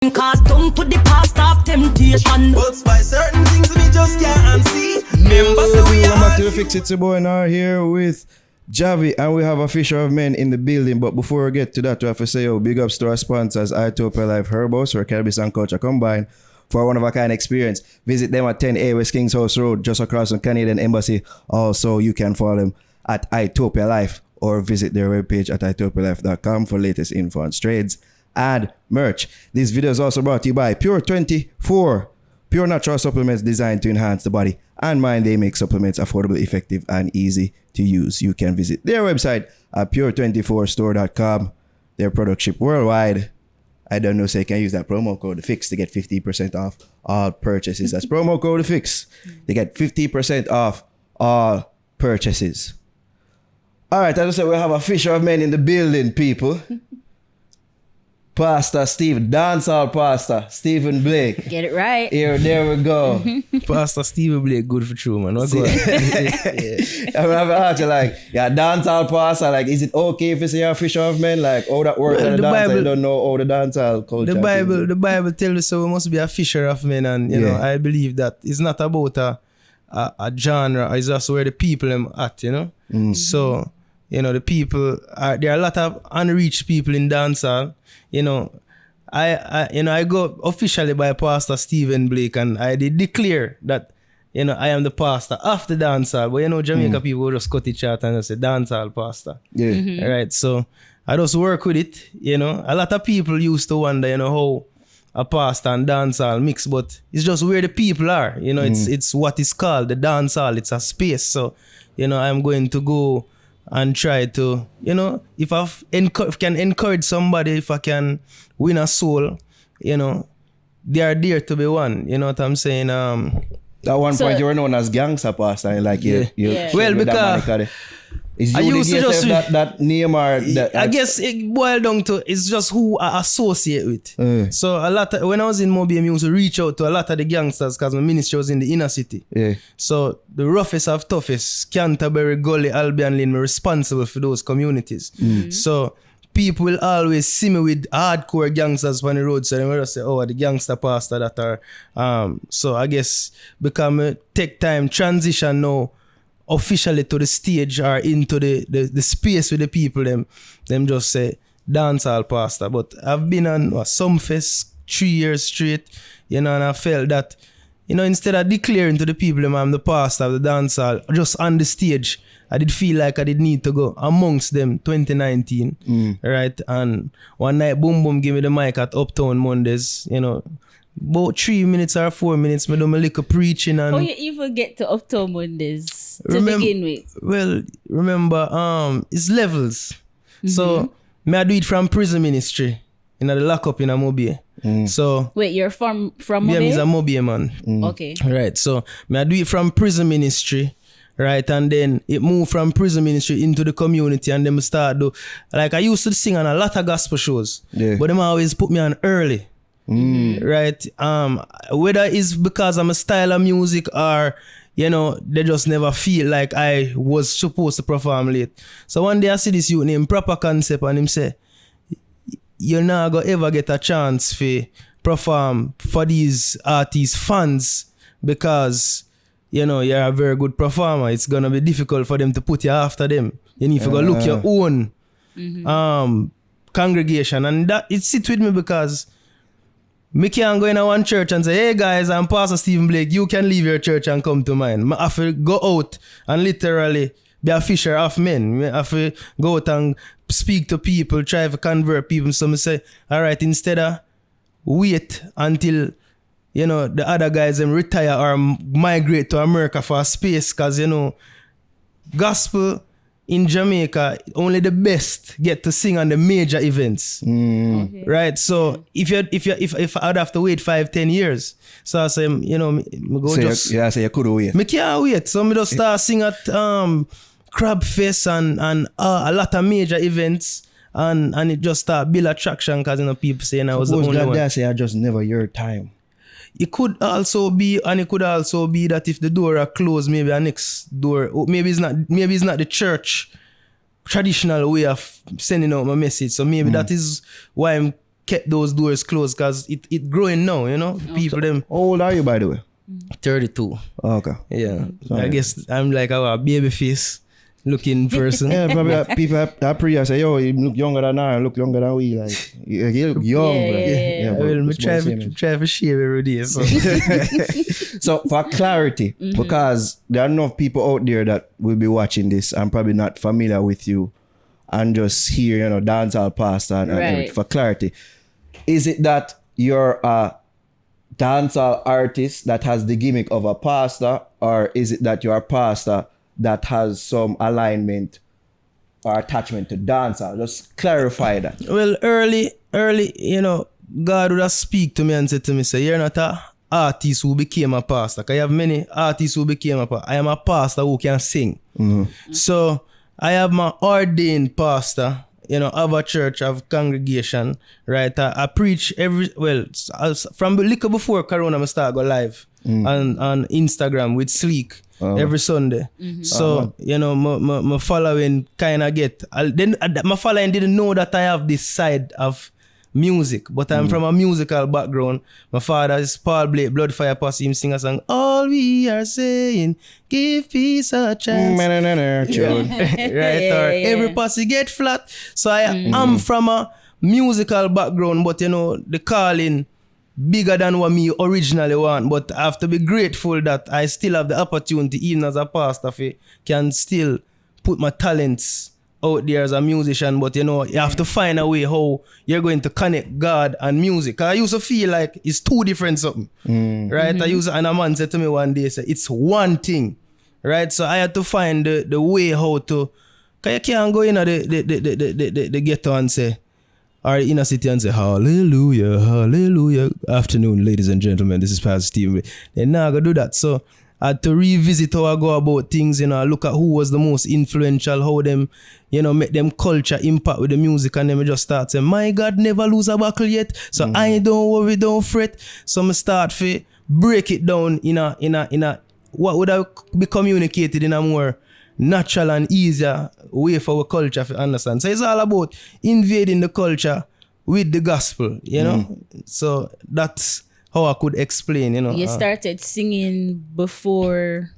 Cartoon to the past of temptation. But by certain things we just can't see. Members so we Welcome are. back to the Fix It. Your boy now here with Javi, and we have a Fisher of Men in the building. But before we get to that, we have to say, big ups to our sponsors, Itopia Life Herbos, where cannabis and culture combine for a one-of-a-kind experience. Visit them at 10A West Kings House Road, just across from Canadian Embassy. Also, you can follow them at Itopia Life or visit their webpage at itopialife.com for latest info on trades and merch. This video is also brought to you by Pure 24, pure natural supplements designed to enhance the body and mind. They make supplements affordable, effective, and easy to use. You can visit their website at pure24store.com. Their product ship worldwide. I don't know, so you can use that promo code FIX to get 50% off all purchases. That's promo code FIX. They get 50% off all purchases. All right, as I said, we have a Fisher of Men in the building, people. Pastor Steve, Dancehall Pastor Stephen Blake. Get it right. Here, there we go. Pastor Steve Blake, good for true, man. What's going on? I'm gonna ask you, like, Dancehall Pastor, like, is it okay if you say you're a Fisher of Men? Like, how that works in the dancehall, you don't know how the dancehall culture. The Bible tells us so we must be a fisher of men, and you know, I believe that it's not about a genre, it's just where the people are at, you know. So, you know, the people there are a lot of unreached people in dancehall. You know, I go officially by Pastor Stephen Blake, and I did declare that, you know, I am the pastor of the dancehall. But you know, Jamaica people will just cut it short and just say dancehall pastor. Yeah. Right. So I just work with it. You know, a lot of people used to wonder, you know, how a pastor and dancehall mix, but it's just where the people are. You know, it's what is called the dancehall. It's a space. So, you know, I'm going to go and try to, you know, if I can encourage somebody, if I can win a soul, you know, they are there to be won. You know what I'm saying? At one point, you were known as gangster pastor, and like Well, because is I you used to just that name or that? I guess it boiled down to it's just who I associate with. So a lot of, when I was in Mobile, I used to reach out to a lot of the gangsters because my ministry was in the inner city. Yeah. So the roughest of toughest, Canterbury, Gully, Albion Lane, were responsible for those communities. So people will always see me with hardcore gangsters on the road, so they will just say, oh, the gangster pastor that are so I guess become a take time transition now officially to the stage or into the space with the people, them just say dancehall pastor. But I've been on some fest 3 years straight, you know, and I felt that, you know, instead of declaring to the people I'm the pastor of the dancehall, just on the stage, I did feel like I did need to go amongst them 2019, right? And one night, Boom Boom gave me the mic at Uptown Mondays, you know, about 3 minutes or 4 minutes, me do my little preaching. And how you even get to Uptown Mondays to begin with? Well, remember, it's levels. So, me I do it from prison ministry, in the lockup in a Mobile. So, wait, you're from Mobile? Yeah, I'm a Mobile man. Okay. Right, so, me I do it from prison ministry. Right, and then it moved from prison ministry into the community, and then I start do, like I used to sing on a lot of gospel shows, but them always put me on early. Right, whether it's because I'm a style of music or, you know, they just never feel like I was supposed to perform late. So one day I see this youth named Proper Concept, and him say, you're not gonna ever get a chance to perform for these artists fans because, you know, you're a very good performer. It's gonna be difficult for them to put you after them. You need to go look your own congregation, and that it sits with me because me can't go in a one church and say, hey guys, I'm Pastor Stephen Blake, you can leave your church and come to mine. I have to go out and literally be a fisher of men. I have to go out and speak to people, try to convert people. So I say, all right, instead of wait until, you know, the other guys them retire or migrate to America for a space, because, you know, gospel in Jamaica, only the best get to sing on the major events. Okay. Right? So if I'd have to wait 5-10 years, so I say, you know, me go so just you couldn't wait. me can't wait. So me just start sing at Crab Fest and a lot of major events, and it just start build attraction because, you know, people saying I was the only one. They say I just never your time. It could also be that if the door are closed, maybe a next door, maybe it's not the church traditional way of sending out my message. So maybe that is why I'm kept those doors closed because it growing now, you know. People them How old are you, by the way? 32. Okay. Yeah. I guess I'm like a baby face looking person. Yeah, probably people that pre say, yo, you look younger than I, look younger than we. Like, you look young. Yeah. but Well, me it's try about the same age. to shave every day. So. So for clarity, because there are enough people out there that will be watching this and probably not familiar with you and just hear, you know, Dancehall Pastor and everything. For clarity, is it that you're a dancehall artist that has the gimmick of a pastor, or is it that you're a pastor that has some alignment or attachment to dancehall? Just clarify that. Well, early, you know, God would have speak to me and say to me, say, you're not a artist who became a pastor. Because I have many artists who became a pastor. I am a pastor who can sing. So I have my ordained pastor, you know, of a church, of congregation, right? I preach from the little before Corona, I start go live on Instagram with Sleek every Sunday. So, you know, my following kind of my following didn't know that I have this side of music, but I'm from a musical background. My father is Paul Blake, Bloodfire Posse. Him sing a song, all we are saying, give peace a chance. Right? Or every posse get flat. So I'm from a musical background, but you know, the calling bigger than what me originally want. But I have to be grateful that I still have the opportunity, even as a pastor, can still put my talents out there as a musician. But you know, you have to find a way how you're going to connect God and music. I used to feel like it's two different something, right? And a man said to me one day, say, it's one thing, right? So I had to find the way how to, because you can't go in the ghetto and say, or in a city and say, hallelujah, hallelujah. Afternoon, ladies and gentlemen, this is Pastor Steve. They're not going to do that. So I had to revisit how I go about things, you know, look at who was the most influential, how them, you know, make them culture impact with the music, and then I just start saying, my God, never lose a buckle yet. So I don't worry, don't fret. So I start to break it down in a what would have be communicated in a more natural and easier way for our culture to understand. So it's all about invading the culture with the gospel, you know. So that's how I could explain, you know. You started singing before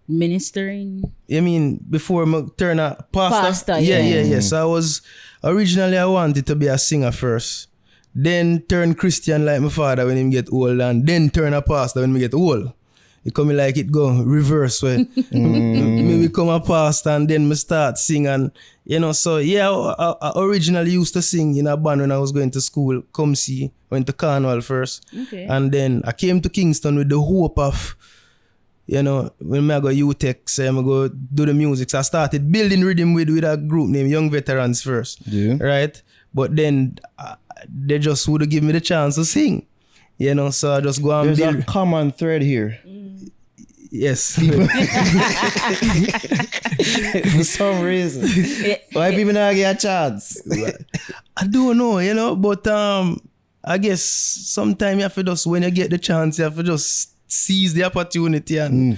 ministering? You mean before I turn a pastor? Yeah. So I was, originally I wanted to be a singer first. Then turn Christian like my father when he get old, and then turn a pastor when me get old. It come like it go reverse way. Me become a pastor and then me start singing, you know. So yeah, I originally used to sing in a band when I was going to school. Come see, went to Carnival first. Okay. And then I came to Kingston with the hope of, you know, when I go UTech, say I go do the music. So I started building rhythm with a group named Young Veterans first. Yeah. Right? But then they just would have given me the chance to sing. You know, so I just go and There's build. a common thread here. Yes. For some reason. Why people not get a chance? I don't know, you know, but I guess sometimes you have to just, when you get the chance, you have to just seize the opportunity and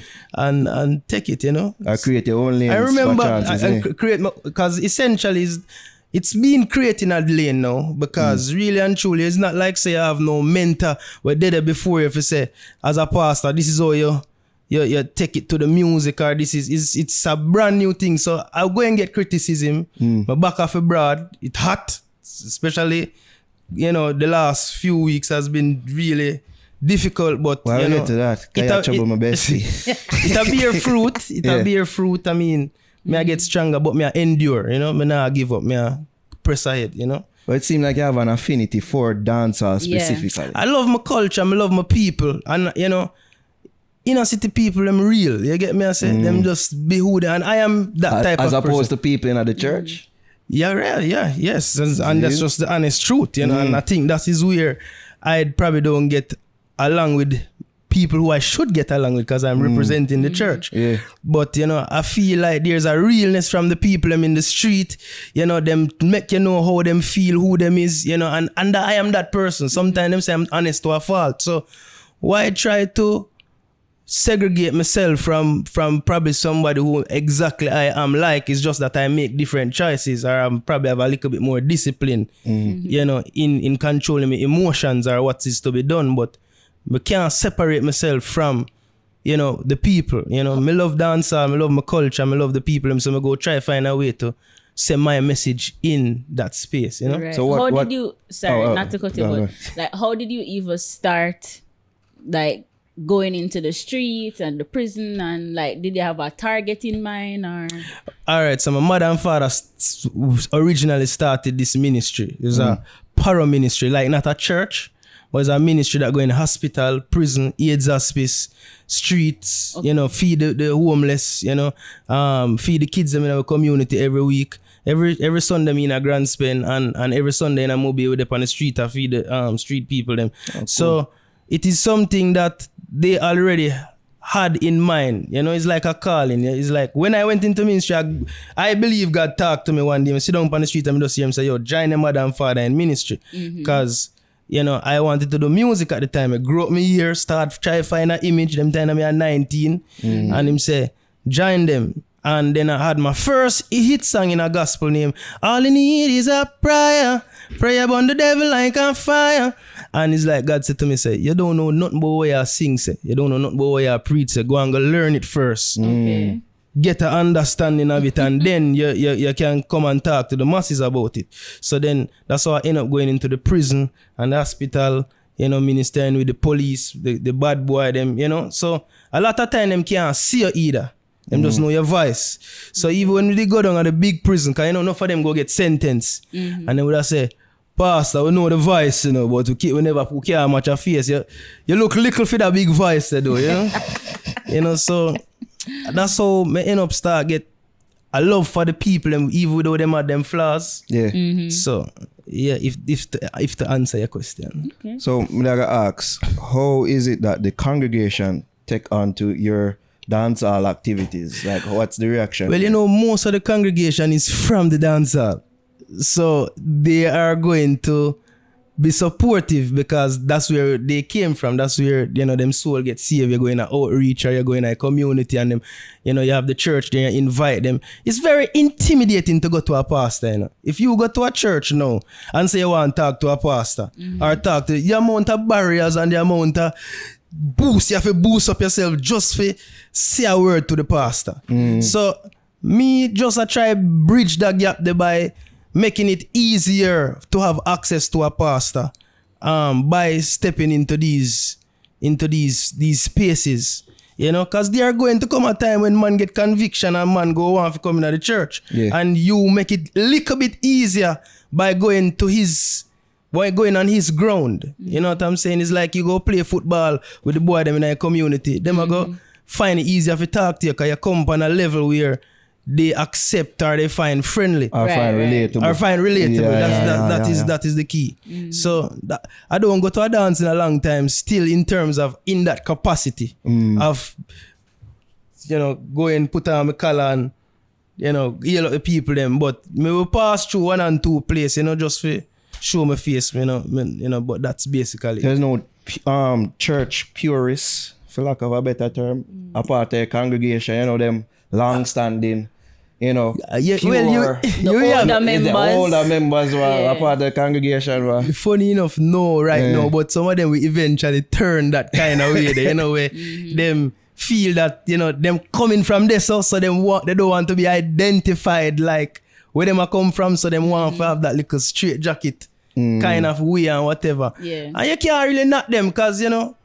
take it, you know. I create your own lanes. I remember I create, because essentially it's been creating a lane now, because really and truly it's not like say I have no mentor where did it before you, if you say as a pastor, this is how you take it to the music, or it's a brand new thing. So I'll go and get criticism. But back off abroad, it's hot, especially, you know, the last few weeks has been really difficult, but well, you know, get to that. My bestie. It'll bear fruit. It'll bear fruit. I mean, me I get stronger, but me I endure, you know. Me not give up. Me I press ahead, you know. But it seems like you have an affinity for dancehall specifically. I love my culture. I love my people, and you know, inner city people, them real. You get me? I say them just be who they, and I am that type of person. As opposed to people in the church. Yeah, real. Yeah, yes, and that's just the honest truth, you know. And I think that is where I probably don't get along with people who I should get along with, because I'm representing the church. Yeah. But you know, I feel like there's a realness from the people them in the street, you know, them make you know how them feel, who them is, you know, and I am that person. Sometimes them say I'm honest to a fault. So why try to segregate myself from probably somebody who exactly I am like. It's just that I make different choices, or I'm probably have a little bit more discipline, you know, in controlling my emotions or what is to be done. But I can't separate myself from, you know, the people. You know, me love dancehall, me love my culture, me love the people. So I go try find a way to send my message in that space, you know. Right. So how what- did you? Sorry, not to cut you, no, but like, how did you even start, like, going into the streets and the prison, and like, did you have a target in mind, or? All right, so my mother and father originally started this ministry. It was a paro ministry, like not a church, but it's a ministry that go in hospital, prison, AIDS hospice, streets, you know, feed the homeless, you know, feed the kids in our community every week. Every Sunday me in a grand spend, and every Sunday in a mobile with them on the street I feed the street people them. So it is something that they already had in mind. You know, it's like a calling. It's like when I went into ministry, I believe God talked to me one day. I sit down on the street and I just hear him say, yo, join your mother and father in ministry. Because, you know, I wanted to do music at the time. I grew up my year, start try to find an image. Them time I was 19. And him say, join them. And then I had my first hit song in a gospel name. All you need is a prayer. Pray upon the devil like a fire. And it's like God said to me, say, you don't know nothing about what you sing, say. You don't know nothing about what you preach, say. Go and go learn it first. Okay. Get an understanding of it, and then you can come and talk to the masses about it. So then that's how I end up going into the prison and the hospital, you know, ministering with the police, the bad boy, them, you know. So a lot of time them can't see you either. Them just know your voice. So even when they go down at the big prison, because you know, enough of them go get sentenced. And then would I say, Pastor, we know the voice, you know, but we never care much of face. You look little for that big voice, though, you know. You know, so that's how I end up start get a love for the people, even though them have them flaws. Yeah. So yeah, if to answer your question. Okay. So I'm gonna ask, how is it that the congregation take on to your dancehall activities? Like, what's the reaction? Well, you know, most of the congregation is from the dancehall. So they are going to be supportive because that's where they came from. That's where, you know, them soul get saved. You're going to outreach or you're going to a community and them, you know, you have the church there, you invite them. It's very intimidating to go to a pastor, you know. If you go to a church now and say you want to talk to a pastor or talk to the amount of barriers and the amount of boost, you have to boost up yourself just for say a word to the pastor. So me just try bridge that gap there by making it easier to have access to a pastor by stepping into these spaces, you know, because there are going to come a time when man get conviction and man go on to come into the church, and you make it a little bit easier by going on his ground. You know what I'm saying? It's like you go play football with the boy them in a community. Them I go find it easier to talk to you because you come on a level where they accept or they find friendly. Or find relatable. Or find relatable. Yeah, That is the key. So I don't go to a dance in a long time still in terms of in that capacity of, you know, going put on my collar and, you know, yell at the people them. But me will pass through 1 and 2 places, you know, just for show my face, you know, but that's basically There's no church purists, for lack of a better term, apart of the congregation, you know, them long-standing, you know, pure. The older members. The older members were a part of the congregation. Were. Funny enough, no, now, but some of them will eventually turn that kind of way, you know, where them feel that, you know, them coming from this, so they don't want to be identified like where them come from, so them want to have that little straight jacket kind of way and whatever. Yeah. And you can't really knock them because, you know,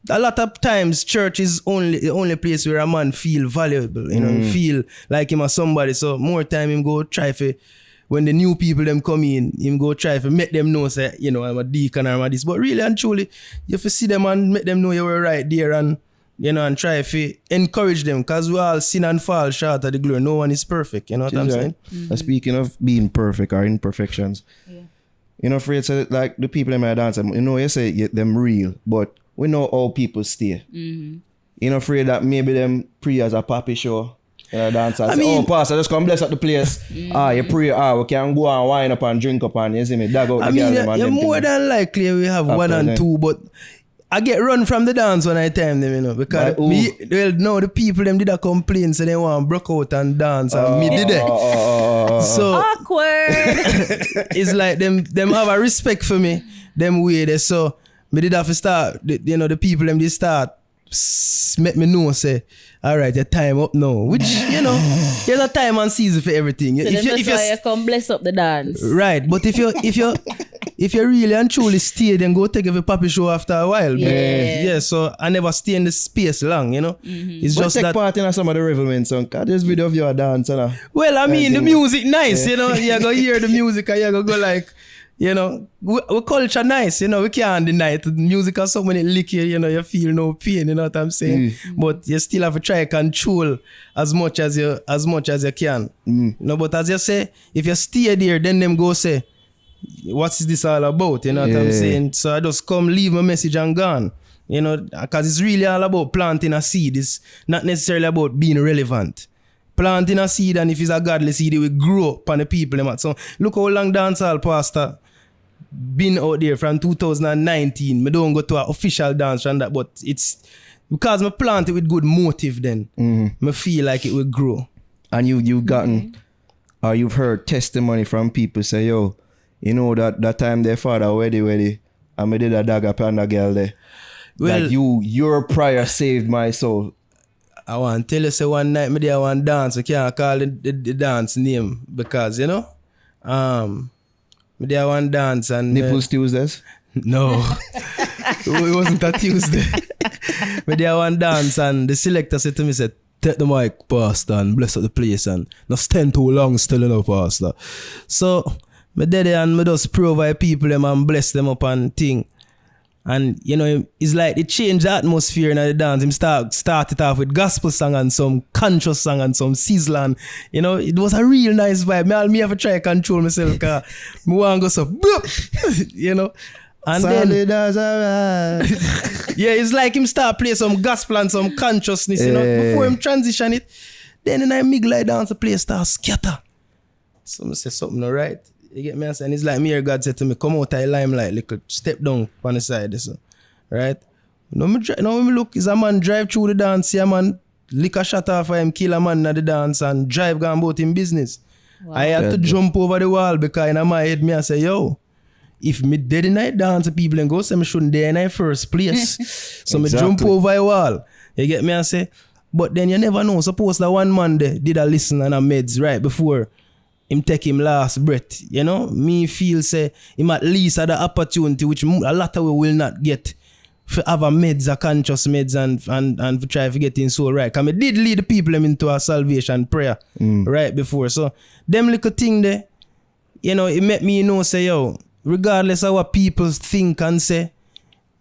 a lot of times church is the only place where a man feel valuable, you know, feel like him as somebody. So more time him go try for, when the new people them come in, him go try for make them know, say, you know, I'm a deacon or I'm a this. But really and truly, you have to see them and make them know you were right there and, you know, and try to encourage them because we all sin and fall short of the glory. No one is perfect, you know what I'm saying? Speaking of being perfect or imperfections, you know, Fred said, like the people in my dance, you know, you say them real, but we know how people stay. You know, afraid that maybe them pray as a papi show in a dance. I mean, oh, pastor, just come bless up the place. You pray, we can go and wine up and drink up and, you see me, dag out the girl. You're more than likely we have 1 and 2, but I get run from the dance when I time them, you know, because the people them did a complain, so they want broke out and dance, and me did it. So awkward. it's like them have a respect for me, them way there. So me did have to start, the people them did start make me know, say, all right, your time up now. Which, there's a time and season for everything. So if you come bless up the dance. Right, but if you really and truly stay, then go take a poppy show after a while. Yeah. So I never stay in the space long, It's But just take that. part in some of the revelment song. Cause this video of you a dance, Well, I mean, the music nice, You go hear the music and you go like, we culture nice, we can't deny it. The music has so many lick you, you feel no pain, you know what I'm saying? But you still have to try control as much as you can. But as you say, if you stay there, then them go say, what is this all about? You know what I'm saying? So I just come leave my message and gone. Because it's really all about planting a seed. It's not necessarily about being relevant. Planting a seed, and if it's a godly seed, it will grow up on the people. So look how long Dancehall Pastor been out there from 2019. I don't go to an official dance and that, but it's because I plant it with good motive then. I feel like it will grow. And you've gotten, or you've heard testimony from people say, yo, that time their father ready, and I did a dagger panda girl there. Well, like your prayer saved my soul. I want to tell you, say one night, I did one dance. I can't call the dance name because, I did one dance and... Nipples Tuesdays? No. It wasn't a Tuesday. I did one dance and the selector said to me, said, take the mic, Pastor, and bless up the place and not stand too long still enough, Pastor. So, I did it and I just provide people them and bless them up and thing. And it's like it changed the atmosphere in the dance. Him started off with gospel song and some conscious song and some sizzling. It was a real nice vibe. Me have to try to control myself because I want to go so boop, And Solid as alright. it's like him start play some gospel and some consciousness, before him transition it. Then I glide down to play start scatter. So I say something alright. You get me? And it's like me or God said to me, come out of the limelight, little step down on the side. So, right? When me look, is a man drive through the dance, see a man lick a shot off of him, kill a man at the dance and drive gone about in business. Wow. I had to jump over the wall because in my head me I say, yo, if me dead in that dance, people and go say me shouldn't there in the first place. So me jump over a wall. You get me? I say, but then you never know. Suppose that one man there did a listen and a meds right before him take him last breath. Me feel say him at least had the opportunity which a lot of we will not get for have a meds, a conscious meds and for try to get in soul right. Because I did lead the people them into a salvation prayer right before. So them little thing there, it make me say, yo, regardless of what people think and say,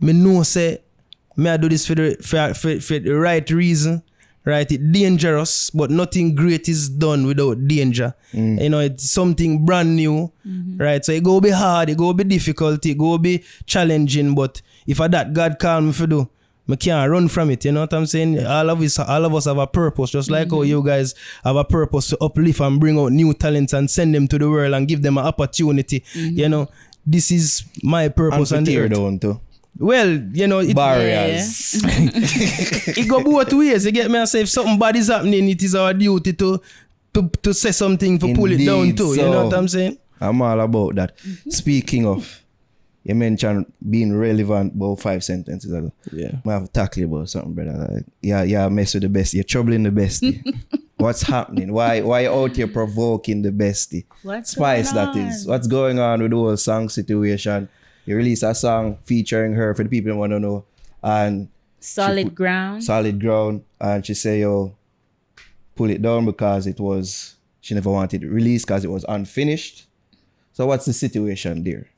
me know say me I do this for the right reason. Right, it's dangerous, but nothing great is done without danger. It's something brand new, right? So it go be hard, it go be difficult, it go be challenging. But if I that God call me for do, I can't run from it. You know what I'm saying? All of us have a purpose, just like how you guys have a purpose to uplift and bring out new talents and send them to the world and give them an opportunity. This is my purpose and tear down too. Well, it barriers. It go both ways. You get me? I say if something bad is happening, it is our duty to say something to pull it down too. You know what I'm saying? I'm all about that. Speaking of, you mentioned being relevant about 5 sentences ago. Yeah. I have to tackle you about something, brother. Like, mess with the bestie. You're troubling the bestie. What's happening? Why out here provoking the bestie? What's Spice going that on? is. What's going on with the whole song situation? You release a song featuring her for the people who want to know. And Solid ground. Solid ground. And she say, yo, pull it down because she never wanted it released because it was unfinished. So what's the situation there?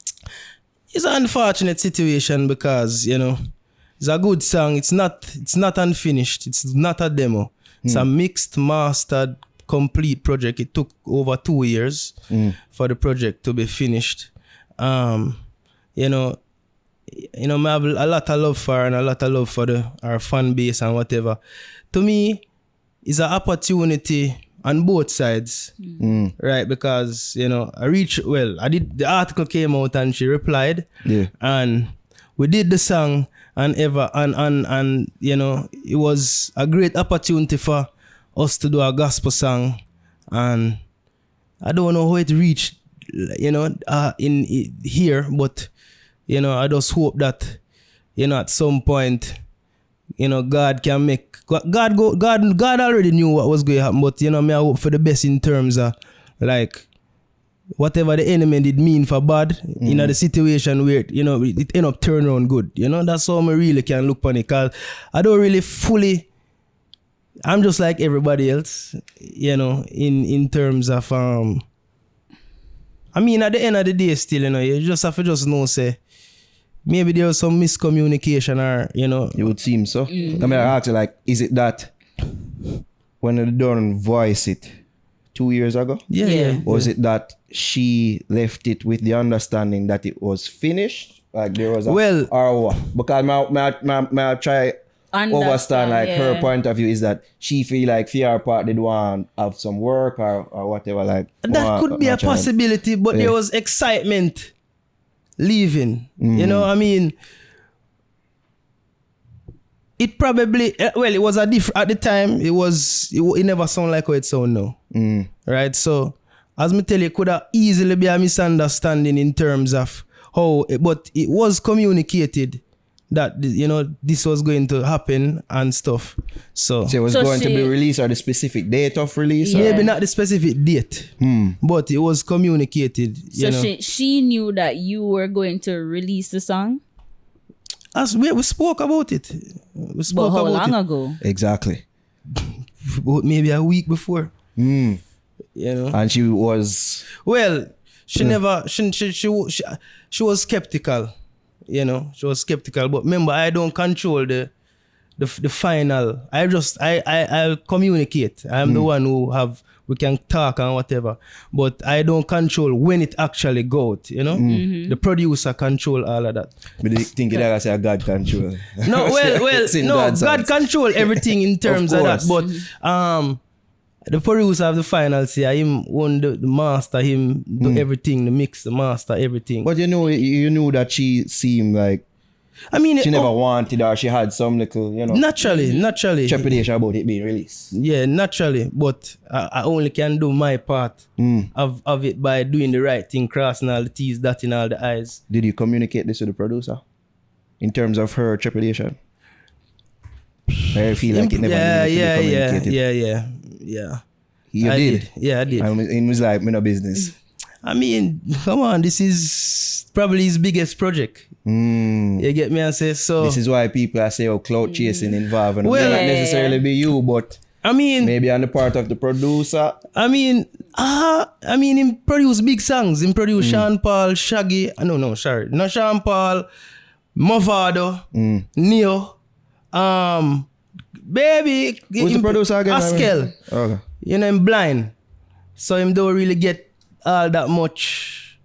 It's an unfortunate situation because, it's a good song. It's not unfinished. It's not a demo. It's a mixed, mastered, complete project. It took over 2 years for the project to be finished. I have a lot of love for her and a lot of love for our fan base and whatever. To me, it's an opportunity on both sides, right? Because, the article came out and she replied. Yeah. And we did the song and you know, it was a great opportunity for us to do a gospel song, and I don't know how it reached, you know, in here, but you know, I just hope that, you know, at some point, you know, God can make God already knew what was going to happen, but you know, me I hope for the best in terms of like whatever the enemy did mean for bad in the situation where, you know, it end up turning around good. You know, that's how I really can look on it, because I don't really fully, I'm just like everybody else, you know, in terms of I mean, at the end of the day still, you know, you just have to just know, say, maybe there was some miscommunication, or, you know. It would seem so. I mean, I ask you, like, is it that when they don't voice it 2 years ago? Yeah. Or is it that she left it with the understanding that it was finished? Like there was a... Well... Or what? Because I try understand, like, her point of view is that she feel like for her part did want to have some work or whatever, like... That could be a possibility, but there was excitement leaving. You know, I mean, it probably, well, it was a different, at the time, it never sound like how it sound now. Right? So, as me tell you, it could have easily be a misunderstanding in terms of how, but it was communicated that, you know, this was going to happen and stuff. So it was going to be released, or the specific date of release? Maybe not the specific date, but it was communicated. So you know. she knew that you were going to release the song? As we spoke about it. We spoke but how about long it. ago? Exactly. Maybe a week before. You know. And she was... Well, she never... She was skeptical. You know, she was skeptical. But remember, I don't control the final. I'll communicate. I'm the one we can talk and whatever. But I don't control when it actually goes, you know? The producer control all of that. But you think that I say God control? No, well, no, God control everything in terms of that. But the producer of the final say him own the master, him do everything, the mix, the master, everything. But you knew that she seemed like, I mean, she never wanted, or she had some little, you know, naturally trepidation about it being released. Yeah, naturally, but I only can do my part of it by doing the right thing, crossing all the T's, dotting all the I's. Did you communicate this to the producer in terms of her trepidation? I feel like it never needed to be communicated. Yeah. You did? Yeah, I did. And it was like, me no business. I mean, come on, this is probably his biggest project. You get me? I say so. This is why people are saying, clout chasing involved. And it may not necessarily be you, but I mean, maybe on the part of the producer. I mean, he produced big songs. He produced Sean Paul, Shaggy. No, Sean Paul, Movado, Neo, baby. Who's the producer again? Askel. Okay. You know, him blind. So him don't really get all that much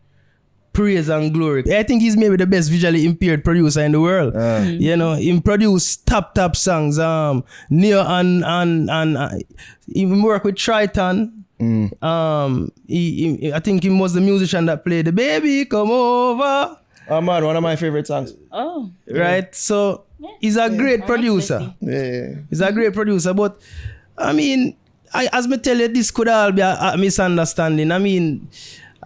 praise and glory. I think he's maybe the best visually impaired producer in the world. You know, he produced top songs. Neo and he work with Triton. I think he was the musician that played the Baby Come Over. Oh man, one of my favorite songs. Oh. Right? So he's a great producer. He's a great producer. But I mean, as me tell you, this could all be a misunderstanding. I mean,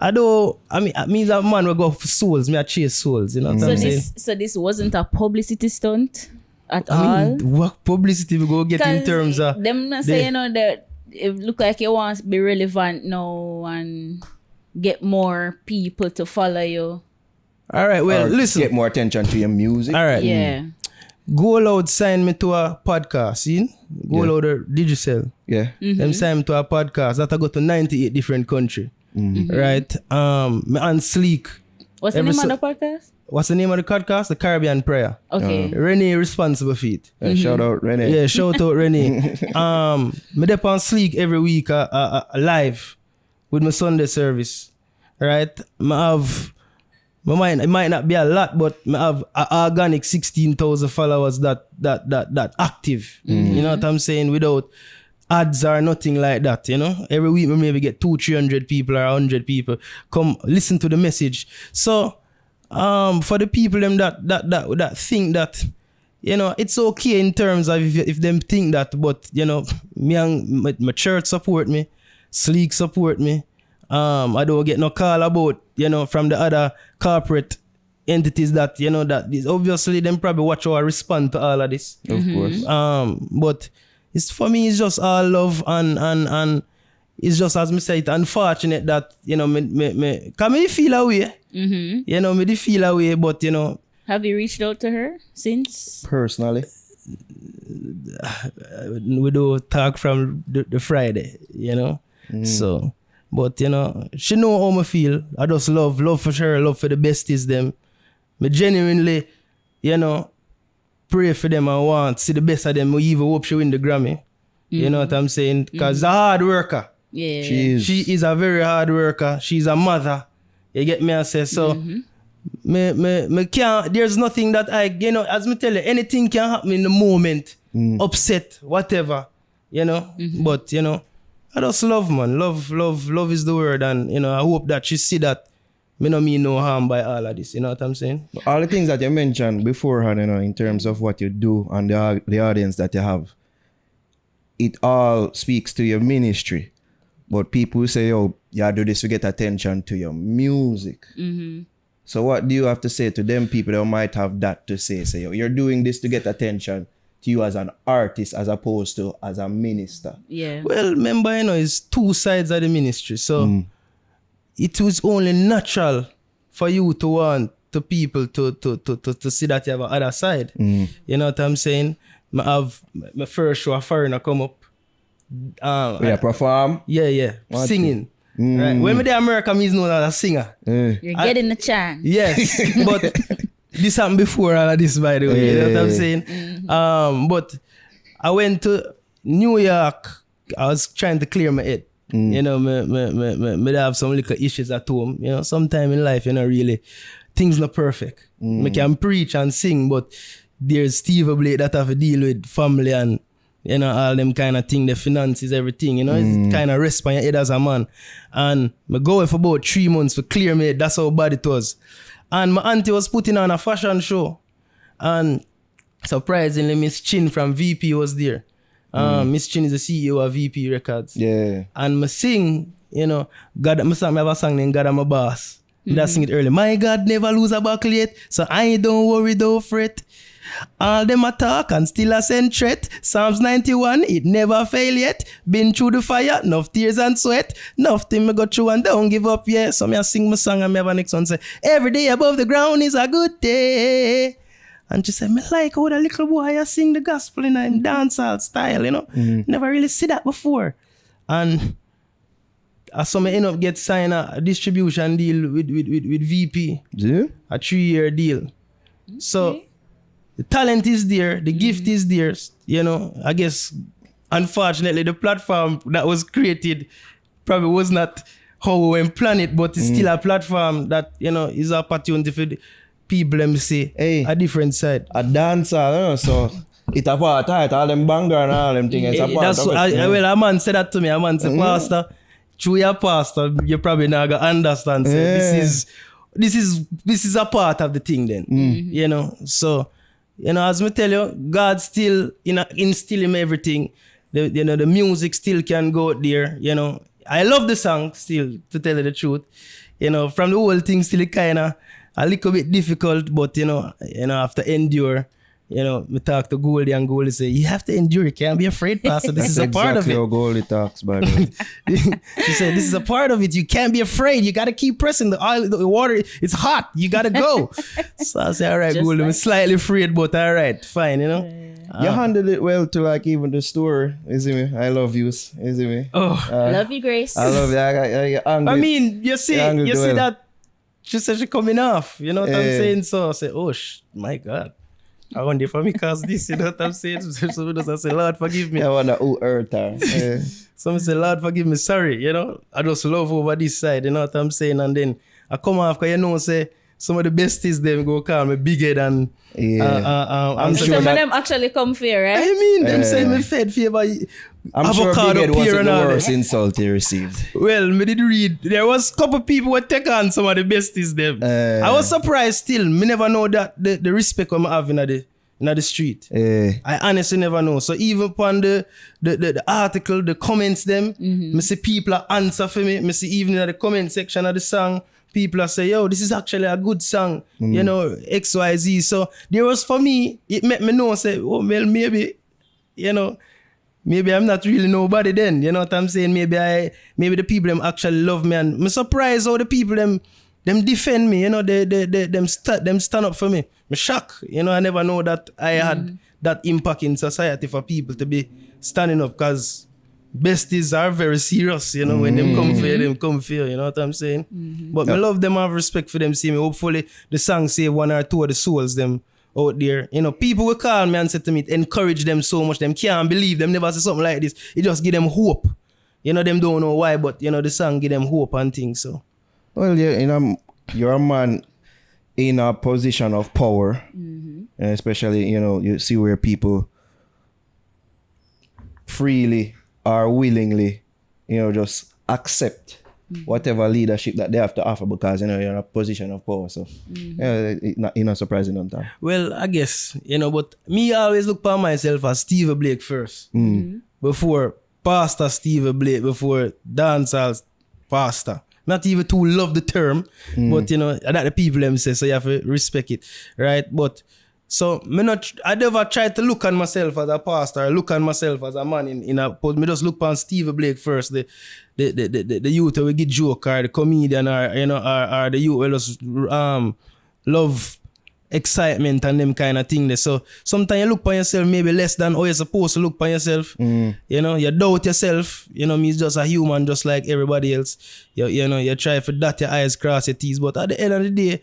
me that man will go for souls. Me I chase souls. You know what I'm saying? So this wasn't a publicity stunt at all? all? What publicity we go get in terms of... Them not say, you know, that it look like you want to be relevant now and get more people to follow you. All right, well, listen. Get more attention to your music. All right. Yeah. Go Loud signed me to a podcast, see? Go Loud or Digicel. Yeah. Them signed me to a podcast that I go to 98 different countries. Right? Me and Sleek. What's the name of the podcast? What's the name of the podcast? The Caribbean Prayer. Okay. Renee responsible for it. Shout out Renee. Yeah, shout out Renee. Me dep on Sleek every week live with my Sunday service. Right? It might not be a lot, but I have a organic 16,000 followers that active. You know what I'm saying? Without ads or nothing like that, you know? Every week we maybe get 200-300 people or 100 people come listen to the message. So, for the people them that think that, you know, it's okay in terms of if them think that, but you know, me and my church support me, Sleek support me. I don't get no call about, you know, from the other corporate entities that, you know, that is obviously them probably watch how I respond to all of this. Of course. But it's for me, it's just all love and it's just, as me say, it's unfortunate that, you know, me can me feel away. You know, me feel away, but you know. Have you reached out to her since? Personally. We do talk from the Friday, you know. So, but you know, she know how me feel. I just love for her, love for the besties them. Me genuinely, you know, pray for them and want to see the best of them. We even hope she win the Grammy. You know what I'm saying? Because a hard worker. Yeah. She is a very hard worker. She's a mother. You get me? I say so. Me can't. There's nothing that I, you know, as me tell you, anything can happen in the moment. Upset, whatever, you know. But you know, I just love, man. Love is the word, and you know, I hope that she see that. Me no mean no harm by all of this. You know what I'm saying? All the things that you mentioned beforehand, you know, in terms of what you do and the audience that you have, it all speaks to your ministry. But people say, "Oh, you do this to get attention to your music." So what do you have to say to them people that might have that to say? Say, you're doing this to get attention to you as an artist as opposed to as a minister. Yeah. Well, remember, you know, it's two sides of the ministry. So it was only natural for you to want the people to see that you have a other side. You know what I'm saying? I have my first show, a foreigner come up. Perform? Yeah. What Singing. Right. When me there America, I'm known as a singer. You're getting the chance. Yes, but this happened before all of this, by the way. You know what I'm saying? But I went to New York. I was trying to clear my head. You know, me have some little issues at home. You know, sometime in life, you know, really, things not perfect. Me can preach and sing, but there's Steve Blake that have to deal with family and, you know, all them kind of thing, the finances, everything, you know, it's kind of rest on your head as a man. And I go for about 3 months for clear me, that's how bad it was. And my auntie was putting on a fashion show. And surprisingly, Miss Chin from VP was there. Miss Chin is the CEO of VP Records. Yeah. And I sing, you know, God, I have a song named God I'm a Boss. I sing it early. My God never lose a buckle yet, so I don't worry, don't fret. All them attack and still a send threat. Psalms 91, it never fail yet. Been through the fire, enough tears and sweat. Enough thing me go through and don't give up yet. So me a sing my song and me have a next one say, every day above the ground is a good day. And she said, me like how the little boy I sing the gospel in a dancehall style, you know. Never really see that before. And I saw me end up get signed a distribution deal with VP. Yeah? A 3-year deal. So the talent is there, the gift is there, you know. I guess, unfortunately, the platform that was created probably was not how we planned it, but it's still a platform that, you know, is an opportunity for the people, let me say, a different side. A dancer, you know, so it's a part of it, all them banger and all them things, it's a part of it. Well, a man said that to me, a man said, Pastor, through your pastor, you probably not gonna understand. So this is a part of the thing then, you know, so. You know, as me tell you, God still, you know, instill him everything. You know, the music still can go out there. You know, I love the song still, to tell you the truth. You know, from the whole thing still kind of a little bit difficult, but you know, I have to endure. You know, me talk to Goldie and Goldie say, you have to endure, you can't be afraid, Pastor. This is a part of it. Exactly how Goldie talks, by the way. She said, this is a part of it. You can't be afraid. You got to keep pressing the oil, the water. It's hot. You got to go. So I say, all right, Goldie, I'm slightly afraid, but all right, fine, you know. You handled it well to like even the story, you see me? I love you, you see me? Oh, love you, Grace. I love you. I mean, you see that she said she coming off. You know what I'm saying? So I say, oh, my God. I wonder if I cause this, you know what I'm saying? So I say, Lord, forgive me. I wonder who hurt her. Some say, Lord, forgive me, sorry, you know. I just love over this side, you know what I'm saying? And then I come off, because you know, say, some of the besties them go call me bigger than I'm So sure some that, of them actually come fair, right? I mean them say me fed favor I'm sure avocado Big Ed pear wasn't and the all worst that. insult he received. Well, me did read. There was a couple people who take on some of the besties them. I was surprised still. Me never know that the respect I'm having in the street. I honestly never know. So even upon the article, the comments them, me see people are answer for me. Me see even in the comment section of the song, people are say, yo, this is actually a good song. You know, XYZ. So there was for me, it made me know, say, oh, well, maybe, you know, maybe I'm not really nobody then. You know what I'm saying? Maybe the people them actually love me, and I'm surprised how the people them defend me. You know, them stand up for me. I'm shocked. You know, I never know that I had that impact in society for people to be standing up, because besties are very serious. You know, when them come for you, them come for you. You know what I'm saying? But I love them, I have respect for them. See me. Hopefully the song save one or two of the souls them out there. You know, people will call me and say to me, encourage them so much. Them can't believe them never say something like this. It just give them hope. You know, them don't know why, but you know, the song give them hope and things. So, Well, yeah, you know, you're a man in a position of power, and especially, you know, you see where people freely or willingly, you know, just accept whatever leadership that they have to offer, because, you know, you're in a position of power. So, yeah, you're not surprising on that. well, I guess, you know, but me always look upon myself as Steve Blake first. Before Pastor Steve Blake, before Dancehall Pastor. Not even to love the term, but you know, that the people them say, so you have to respect it, right? But so I never try to look on myself as a pastor, look on myself as a man in a post. Me just look on Steve Blake first, the youth who will get joke, or the comedian, or you know, or the youth will just love excitement and them kind of thing there. So sometimes you look upon yourself maybe less than how you're supposed to look upon yourself. You know, you doubt yourself. You know, me is just a human just like everybody else. You know, you try to dot your eyes, cross your T's, but at the end of the day,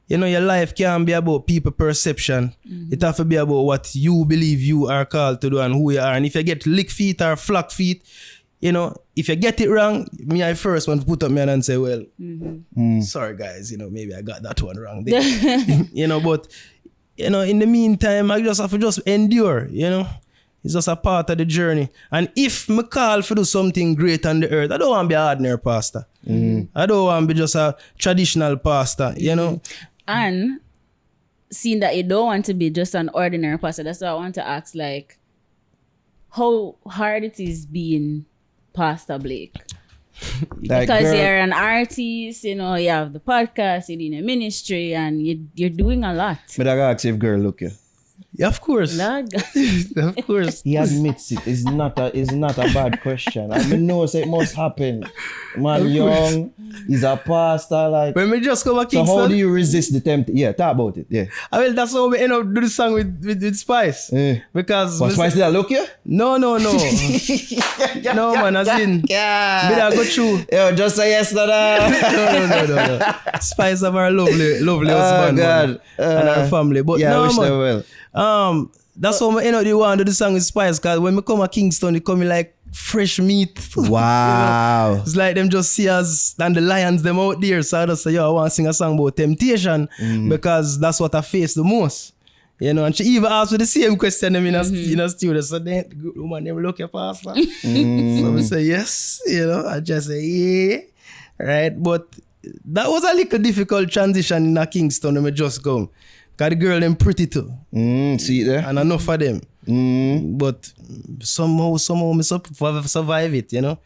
you know, your life can't be about people perception. It have to be about what you believe you are called to do and who you are. And if you get lick feet or flock feet, you know, if you get it wrong, me, I first want to put up my hand and say, well, sorry guys, you know, maybe I got that one wrong there. You know, but, you know, in the meantime, I just have to just endure, you know. It's just a part of the journey. And if me call for do something great on the earth, I don't want to be an ordinary pastor. I don't want to be just a traditional pastor, you know. And seeing that you don't want to be just an ordinary pastor, that's why I want to ask, like, how hard it is being Pastor Blake. Like, Because girl, you're an artist, you know, you have the podcast, you're in a ministry, and you're doing a lot. but I gotta ask if girl look you. Yeah, of course. Lord God. Of course. He admits it. It's not a bad question. I mean, no, say it must happen. Man, young, he's a pastor, like. When we just come to So Kingston, how do you resist the temptation? Yeah, talk about it. Yeah. I mean, that's how we end up do the song with Spice. Because... But Spice did I look you? No. No, man, as in... Did I go through? Yo, just say yes to that. No. Spice of our lovely husband, God. man, and our family. But Yeah, I no, wish man. them well. That's how I end up the one to do the song with Spice, because when we come to Kingston, they come in like fresh meat. Wow. It's like them just see us and the lions them out there. So I just say, yo, I want to sing a song about temptation because that's what I face the most. You know, and she even asked me the same question in a studio. So then, good woman, never look at pastor. So I say, yes. You know, I just say, yeah. Right? But that was a little difficult transition in a Kingston when I just come. Because the girl them pretty too. See it there? And enough for them. But somehow me survive it, you know.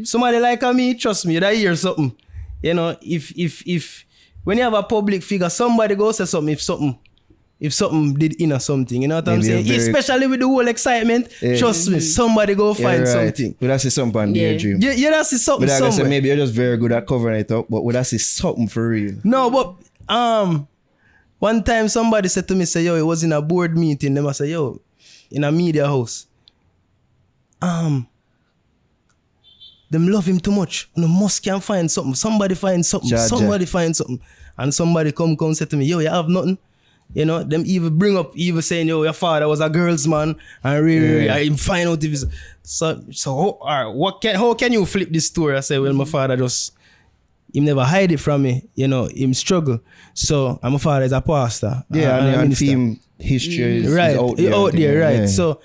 Somebody like me, trust me, that hear something. You know, if when you have a public figure, somebody go say something if something did in or something, you know what I'm saying? Especially with the whole excitement, trust me, somebody go find something. But that's something on daydream. Yeah, that's something But like I somewhere. said, maybe you're just very good at covering it up, but would I say something for real? No, but one time somebody said to me, say, yo, it was in a board meeting. Them I say, yo, in a media house. Them love him too much. No must can find something. Somebody find something. Somebody find something. And somebody come say to me, yo, you have nothing. You know, them even bring up, even saying, yo, your father was a girl's man. And really, I find out if it's... So how can you flip this story? I say, well, my father just... him never hide it from me, you know, him struggle. So my father is a pastor. Yeah, and a and minister. theme history is Right, out there. out there, right. Yeah. So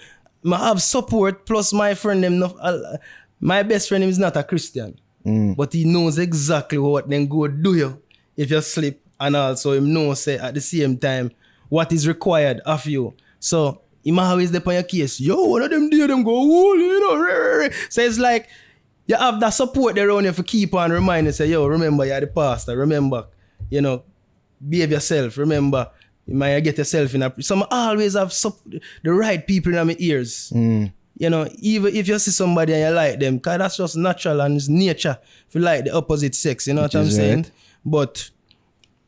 I have support, plus my friend them my best friend him is not a Christian. But he knows exactly what them go do you if you slip, and also him knows say at the same time what is required of you. So him always there on your case. Yo, one of them there them go, oh, you know. So it's like you have that support there around you for keep on reminding say, yo, remember you're the pastor, remember, you know, behave yourself, remember, you might get yourself in a... So I always have the right people in my ears. You know, even if you see somebody and you like them, because that's just natural and it's nature if you like the opposite sex, you know what I'm saying? Right. But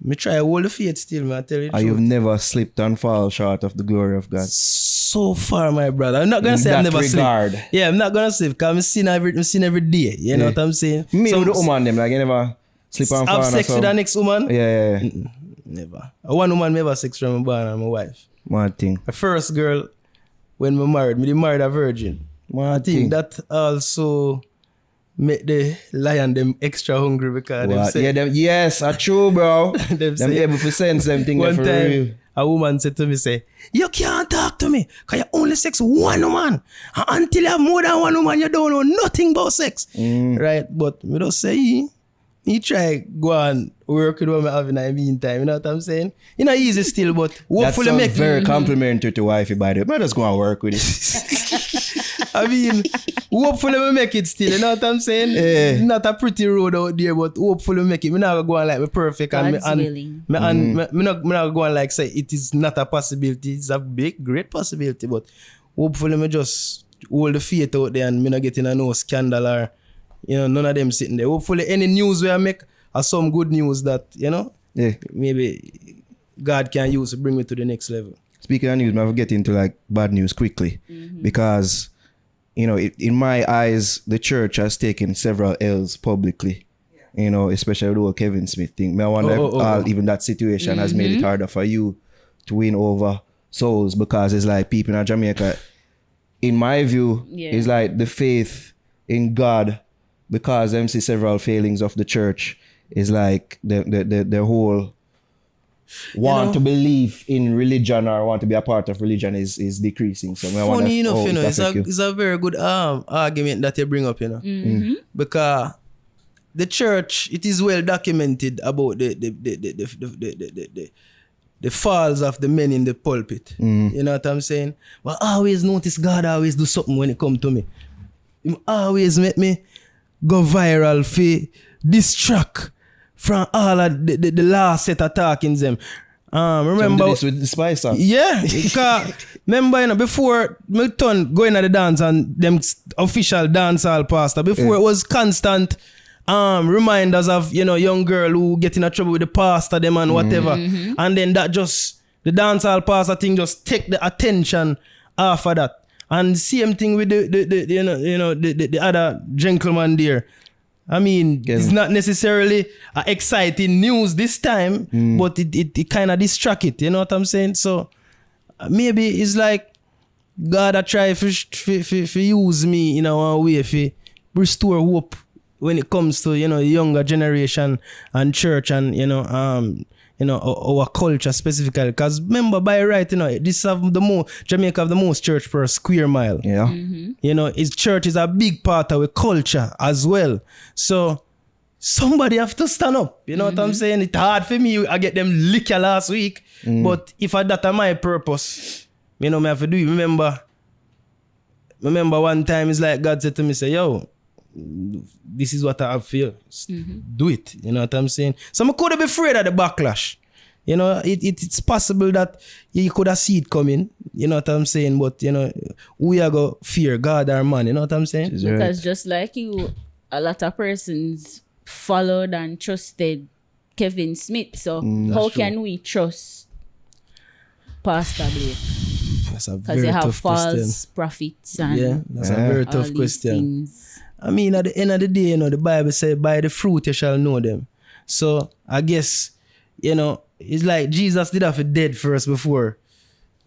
me try to hold the faith still, man, I tell you the And you've truth. never slipped and fall short of the glory of God. So far, my brother. I'm not going In to say I've that never regard. slipped. Yeah, I'm not going to slip because I'm seeing every day, you know what I'm saying? Me Some- with the woman them, like you never slip and fall. have and sex so- with the next woman? Yeah. Never. One woman never sex from my barn and my wife. One thing. My first girl, when we married a virgin. I think that also make the lion them extra hungry because them What? say, Yeah, them, yes, that's true, bro. Them them say- able to sense them thing there one for time, real. a woman said to me, say, you can't talk to me because you only sex one woman. And until you have more than one woman, you don't know nothing about sex. Right? But we don't say, he try go and work with what I have in the meantime. You know what I'm saying? You know, easy still, but That hopefully sounds make very complimentary to wifey, by the way. Might just go and work with it. I mean, hopefully we make it still, you know what I'm saying? Yeah. Not a pretty road out there, but hopefully we make it. Me not go on like me perfect and God's willing. me not go on like say it is not a possibility. It's a big, great possibility, but hopefully me just hold the faith out there and me not getting a no scandal or, you know, none of them sitting there. Hopefully any news we I make are some good news that, you know, Yeah. maybe God can use to bring me to the next level. Speaking of news, I'll get into like bad news quickly because, you know, in my eyes, the church has taken several L's publicly. You know, especially with the whole Kevin Smith thing. I wonder if even that situation has made it harder for you to win over souls, because it's like people in Jamaica, in my view, it's like the faith in God, because them see several failings of the church, is like the whole want to believe in religion or want to be a part of religion is decreasing. So I wonder Funny enough, how you know, it affect you. it's a very good argument that you bring up, you know, because the church, it is well documented about the falls of the men in the pulpit. You know what I'm saying? But I always notice God always do something when it come to me. He always make me go viral for distract from all of the last set of talkings them. Remember this with the Spice Up. yeah, because remember, you know, before my turn going at the dance and them official dancehall pastor, before it was constant reminders of, you know, young girl who get in a trouble with the pastor them and whatever, and then that just the dancehall pastor thing just take the attention off of that. And same thing with the other gentleman there. I mean, it's not necessarily exciting news this time, but it kind of distract it. You know what I'm saying? So maybe it's like God I try to use me in a way to restore hope when it comes to, you know, the younger generation and church and, you know, our culture specifically. Because remember, by right, you know, this have Jamaica have the most church per square mile. Yeah. You know, his church is a big part of our culture as well. So somebody have to stand up. You know what I'm saying? It's hard for me. I get them liquor last week. But if that are my purpose, you know, I have to do it. Remember one time it's like God said to me, say, yo, this is what I have for you. Do it. You know what I'm saying? So I could have been afraid of the backlash. You know, it's possible that you could have seen it coming. You know what I'm saying? But, you know, we are going to fear God or man. You know what I'm saying? Because just like you, a lot of persons followed and trusted Kevin Smith. So how can we trust Pastor Blake? That's a Because very they have tough false question. prophets and Yeah, that's a very all tough these question. things. I mean, at the end of the day, you know, the Bible says, by the fruit you shall know them. So I guess, you know, it's like Jesus did have a dead first before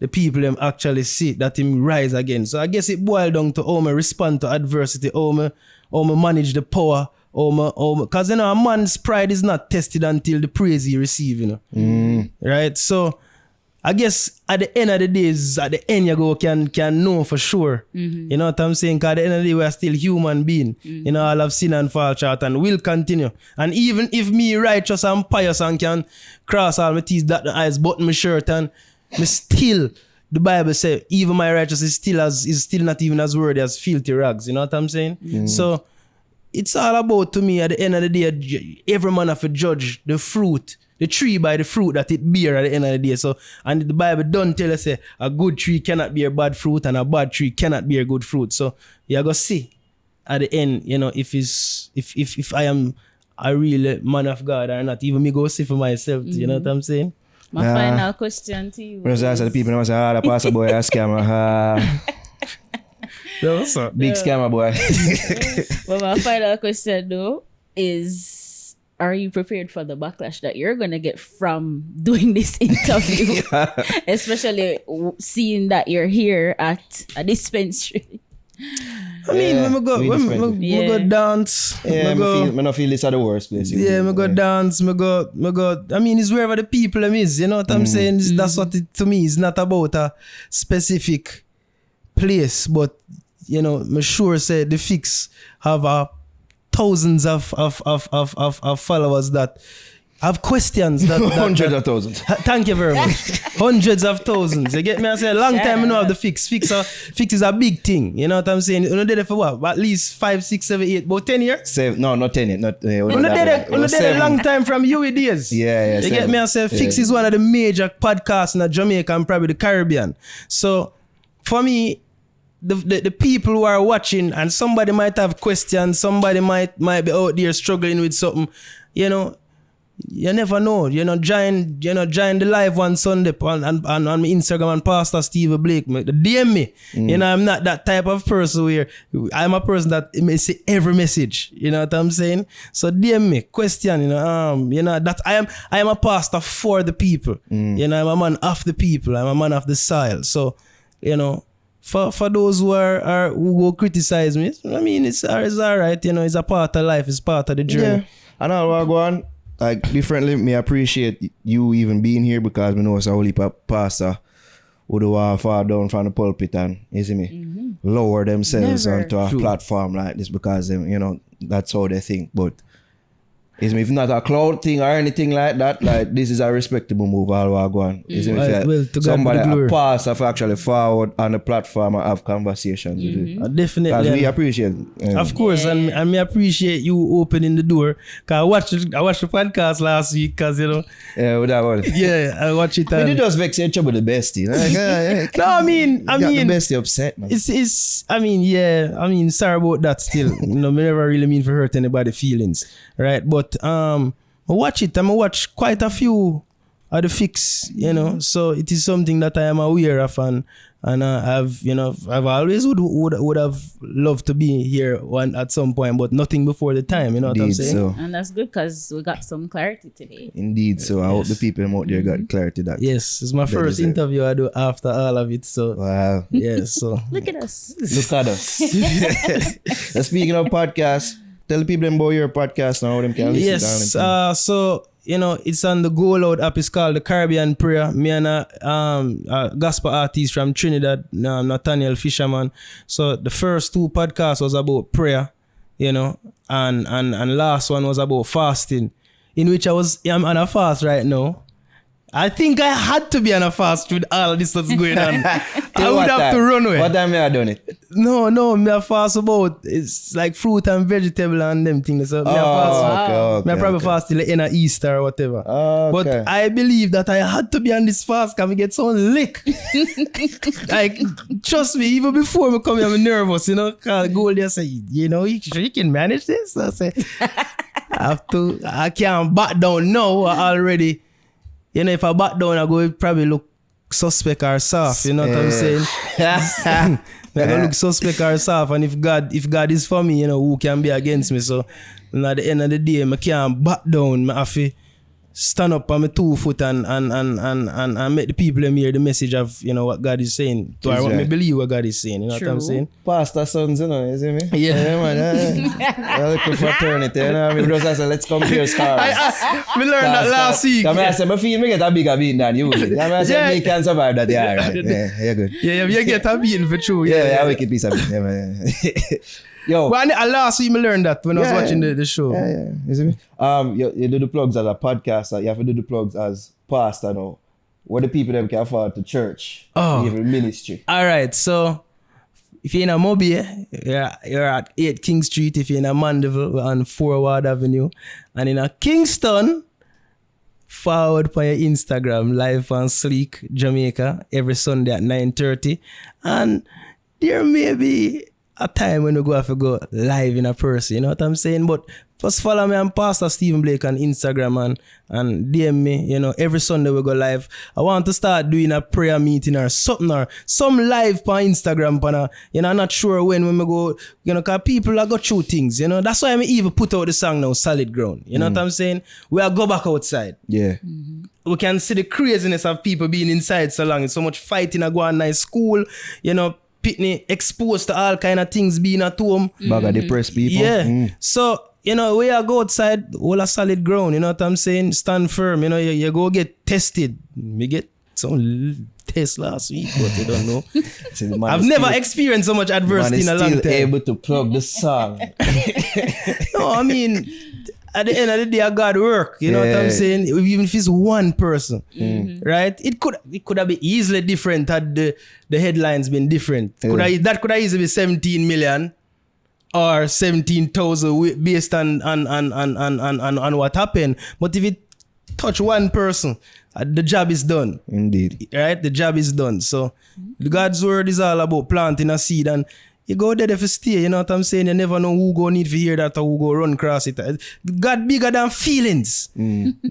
the people them actually see that him rise again. So I guess it boiled down to how I respond to adversity, how I manage the power, because a man's pride is not tested until the praise he receives, right? So I guess at the end of the days, at the end you go can know for sure. You know what I'm saying? Because at the end of the day, we're still human being. All have sin and fall short and will continue. And even if me righteous and pious and can cross all my T's, dot the I's, button my shirt and me still, the Bible says, even my righteousness is still not even as worthy as filthy rags. You know what I'm saying? So it's all about, to me, at the end of the day, every man have to judge the fruit, the tree by the fruit that it bear at the end of the day. So, and the Bible don't tell us say a good tree cannot bear bad fruit and a bad tree cannot bear good fruit. So you go see at the end, if I am a real man of God or not. Even me go see for myself. You know what I'm saying? My final question to you. When I the people know say, the pastor boy a scammer. Big scammer boy. Well, my final question though is, are you prepared for the backlash that you're going to get from doing this interview? Especially seeing that you're here at a dispensary. I mean, when we go dance. Yeah, I feel this at the worst place. Yeah, me go dance, me go. I mean, it's wherever the people is. You know what I'm saying? That's what it, to me, it's not about a specific place, but me sure say the Fix have thousands of followers that have questions that hundreds of thousands. Thank you very much. Hundreds of thousands. You get me? I say a long time I know of the Fix. Fix is a big thing. You know what I'm saying? You did it for what? At least 5, 6, 7, 8, about 10 years? No, not 10 years. Not. You did a long time from UE days. Yeah. You get me? I say Fix is one of the major podcasts in Jamaica and probably the Caribbean. So for me, the people who are watching, and somebody might have questions, somebody might be out there struggling with something, you never know. Join the live one Sunday on my Instagram and Pastor Steve Blake. DM me. I'm not that type of person where I'm a person that may say every message. You know what I'm saying? So DM me, question. That I am a pastor for the people. I'm a man of the people. I'm a man of the soil. So for those who go criticize me, I mean it's all right. It's a part of life. It's part of the journey. Yeah. And I'll go on. Like differently, me appreciate you even being here because we know it's a holy pastor who do fall down from the pulpit and, you see me, lower themselves onto a platform like this because that's how they think. But is me, if not a cloud thing or anything like that, like this is a respectable move all while going. Somebody a pastor have actually forward on the platform and have conversations with you. Definitely. Because we appreciate it. Of course, and me appreciate you opening the door. Cause I watched the podcast last week because Yeah, with that one. Yeah, I watch it. But you just vex each other with the bestie. No, I mean the bestie upset, man. Sorry about that still. Me never really mean to hurt anybody's feelings. Right? But I watch it. I'm watch quite a few of the Fix, so it is something that I am aware of and I've always would have loved to be here at some point, but nothing before the time, you know what I'm saying? So. And that's good because we got some clarity today. Indeed, so I hope the people out there got clarity that. Yes, it's my first interview I do after all of it, so. Wow. Yes, so. Look at us. Look at us. And speaking of podcasts, tell the people about your podcast now, how them can listen to it. So, it's on the Go Loud app. It's called The Caribbean Prayer. Me and a gospel artist from Trinidad, Nathaniel Fisherman. So the first 2 podcasts was about prayer, and last one was about fasting, in which I'm on a fast right now. I think I had to be on a fast with all this that's going on. I would have to run away. What time have you done it? No, me a fast about, it's like fruit and vegetable and them things. So Okay, I probably fast till the end of Easter or whatever. Okay. But I believe that I had to be on this fast because I get so lick. Like, trust me, even before me come here, I'm nervous, Cause Goldie, I say, you can manage this? I say, I can't back down now already. If I back down, I go probably look suspect or soft. You know what I'm saying? I go look suspect or soft. And if God is for me, who can be against me? So at the end of the day, I can't back down. I have to stand up on my 2 foot and make the people them hear the message of, you know, what God is saying. So I want me believe what God is saying. You know what I'm saying? Pastor sons, you know, you see me? Yeah. Man. A little fraternity, you know what I mean? Just say, let's compare scars. We learned that last week. I say, I feel me get a bigger beat than you. I say, me can survive that. Yeah, right. Yeah, you're good. Yeah, you get a beating for true. Yeah, a wicked piece of it. Yeah, man. Yo. But last week I learned that when I was watching the show. Yeah. You see me? You do the plugs as a podcaster. You have to do the plugs as pastor now. What the people them can afford to church? Even ministry. All right, so if you're in a Mobile, you're at 8 King Street. If you're in a Mandeville, we're on 4 Ward Avenue. And in a Kingston, forward for your Instagram, live on Sleek, Jamaica, every Sunday at 9:30. And there may be a time when we go have to go live in a person, you know what I'm saying? But just follow me on Pastor Stephen Blake on Instagram and DM me, you know, every Sunday we go live. I want to start doing a prayer meeting or something or some live on Instagram, you know, I'm not sure when we go, you know, because people are go through things, you know. That's why I even put out the song now, Solid Ground, you know what I'm saying? We are go back outside. Yeah. We can see the craziness of people being inside so long. It's so much fighting, I go on nice school, you know, Pitney exposed to all kind of things being at home. Bag of depressed people. Yeah. So, you know, we are go outside, all a solid ground, you know what I'm saying? Stand firm, you know, you go get tested. Me get some test last week, but you don't know. I've never experienced so much adversity in a long time. Still able to plug the song. No, I mean, at the end of the day, God work. You know what I'm saying? Even if it's one person, right? It could have been easily different had the headlines been different. That could have easily been 17 million or 17,000 based on what happened. But if it touch one person, the job is done. Indeed. Right? The job is done. So God's word is all about planting a seed, and you go there if you stay, you know what I'm saying? You never know who go need to hear that or who go run across it. God bigger than feelings.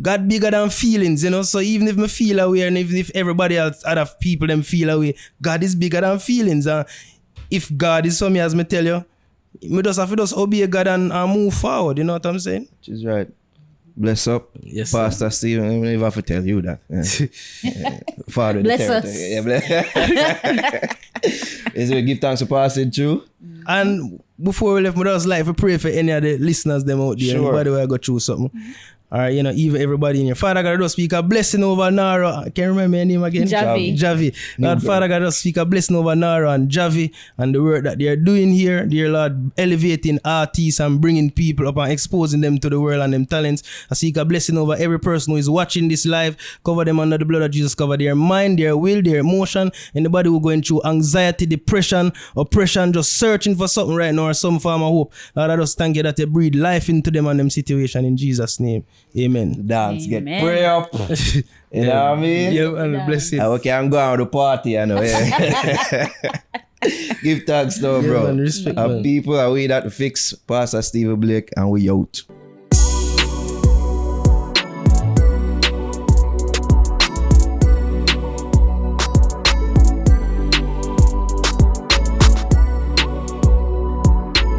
God bigger than feelings, you know? So even if me feel away and even if everybody else, other people them feel away, God is bigger than feelings. And if God is for me, as me tell you, me just have to just obey God and move forward, you know what I'm saying? Which is right. Bless up, yes, Pastor Stephen. I don't even have to tell you that. Yeah. Father, bless us. Yeah, Is it give thanks to Pastor too? And before we left, we just like to pray for any of the listeners them out there. Sure. Anybody where I go through something. Or, you know, even everybody in here. Father God, just speak a blessing over Nara. I can't remember your name again. Javi. Lord, Father God, just speak a blessing over Nara and Javi and the work that they are doing here. Dear Lord, elevating artists and bringing people up and exposing them to the world and them talents. I speak a blessing over every person who is watching this live. Cover them under the blood of Jesus. Cover their mind, their will, their emotion. Anybody who going through anxiety, depression, oppression, just searching for something right now or some form of hope. Lord, I just thank you that you breathe life into them and them situation in Jesus' name. Amen. Dance, get pray up. You know what I mean? Yeah, and bless it. We can go on the party, you know. Yeah. Give thanks though, bro. Man, respect, man. People are we that fix Pastor Stephen Blake and we out.